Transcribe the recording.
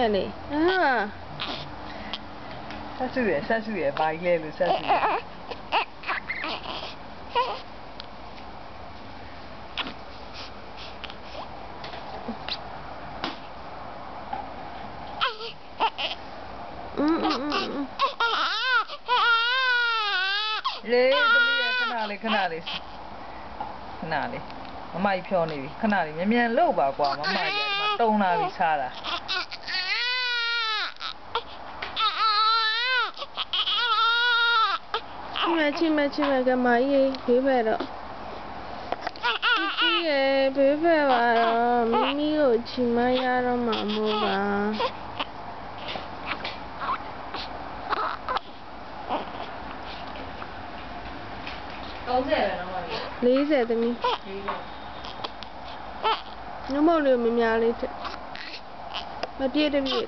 မယ်လေဆက်စုရဘာကြီးလဲလို့ဆက်စုရလေသမီးရခဏလေးမမကြီးဖြောနေပြီခဏလေးမြန်လှုပ်ပါကွာမမကြီးကဒီမှာတုံလာပြီစားတာချိမဲကမကြီးဘေးဖက်တော့ကြီးရဲ့ဘေးဖက်ပါတော့မိမိကိုချိမရတော့မှာမို့ပါ30ပဲနော်မကြီး40သမီးညမလေးမများလေးထက်မပြည့်တပြည့်